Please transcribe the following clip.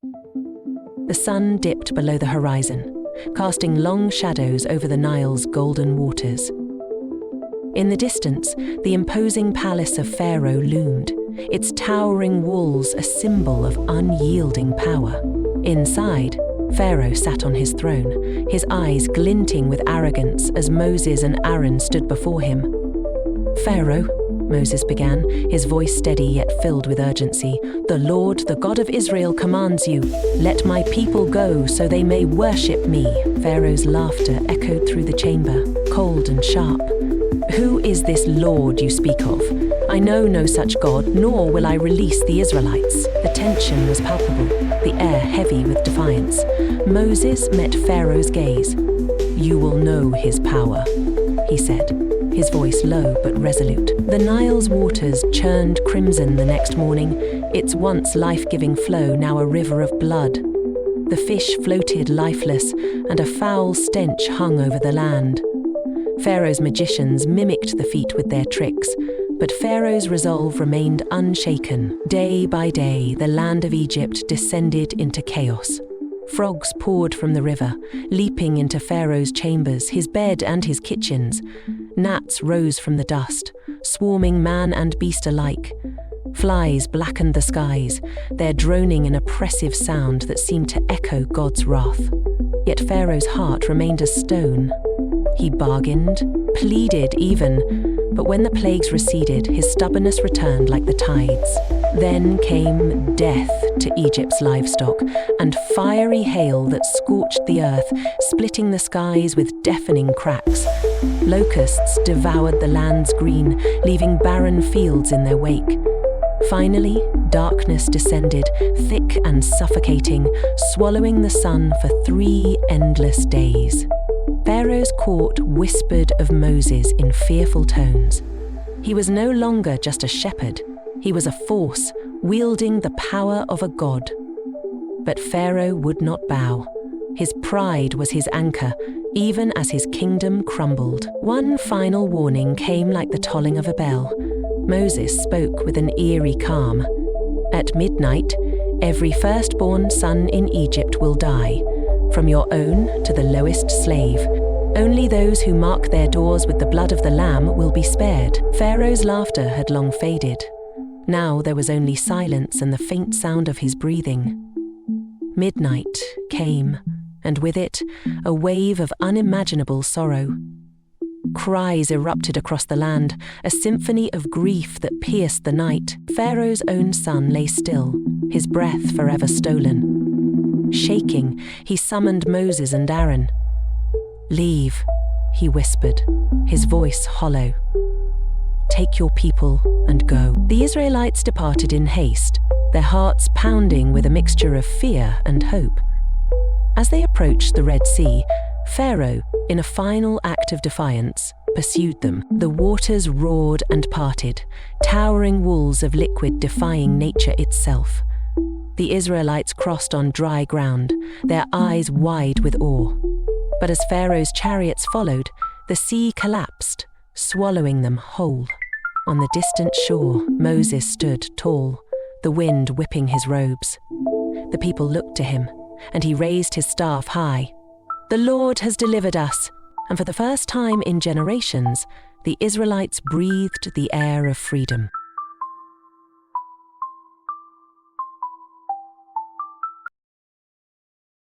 The sun dipped below the horizon, casting long shadows over the Nile's golden waters. In the distance, the imposing palace of Pharaoh loomed, its towering walls a symbol of unyielding power. Inside, Pharaoh sat on his throne, his eyes glinting with arrogance as Moses and Aaron stood before him. "Pharaoh," Moses began, his voice steady yet filled with urgency, "the Lord, the God of Israel, commands you, 'Let my people go so they may worship me.'" Pharaoh's laughter echoed through the chamber, cold and sharp. "Who is this Lord you speak of? I know no such God, nor will I release the Israelites." The tension was palpable, the air heavy with defiance. Moses met Pharaoh's gaze. "You will know his power," he said, his voice low but resolute. The Nile's waters churned crimson the next morning, its once life-giving flow now a river of blood. The fish floated lifeless, and a foul stench hung over the land. Pharaoh's magicians mimicked the feat with their tricks, but Pharaoh's resolve remained unshaken. Day by day, the land of Egypt descended into chaos. Frogs poured from the river, leaping into Pharaoh's chambers, his bed and his kitchens. Gnats rose from the dust, swarming man and beast alike. Flies blackened the skies, their droning an oppressive sound that seemed to echo God's wrath. Yet Pharaoh's heart remained as stone. He bargained, pleaded even, but when the plagues receded, his stubbornness returned like the tides. Then came death to Egypt's livestock, and fiery hail that scorched the earth, splitting the skies with deafening cracks. Locusts devoured the land's green, leaving barren fields in their wake. Finally, darkness descended, thick and suffocating, swallowing the sun for 3 endless days. Pharaoh's court whispered of Moses in fearful tones. He was no longer just a shepherd. He was a force, wielding the power of a god. But Pharaoh would not bow. His pride was his anchor, even as his kingdom crumbled. One final warning came like the tolling of a bell. Moses spoke with an eerie calm. "At midnight, every firstborn son in Egypt will die, from your own to the lowest slave. Only those who mark their doors with the blood of the Lamb will be spared." Pharaoh's laughter had long faded. Now there was only silence and the faint sound of his breathing. Midnight came, and with it, a wave of unimaginable sorrow. Cries erupted across the land, a symphony of grief that pierced the night. Pharaoh's own son lay still, his breath forever stolen. Shaking, he summoned Moses and Aaron. "Leave," he whispered, his voice hollow. "Take your people and go." The Israelites departed in haste, their hearts pounding with a mixture of fear and hope. As they approached the Red Sea, Pharaoh, in a final act of defiance, pursued them. The waters roared and parted, towering walls of liquid defying nature itself. The Israelites crossed on dry ground, their eyes wide with awe. But as Pharaoh's chariots followed, the sea collapsed, swallowing them whole. On the distant shore, Moses stood tall, the wind whipping his robes. The people looked to him, and he raised his staff high. "The Lord has delivered us," and for the first time in generations, the Israelites breathed the air of freedom.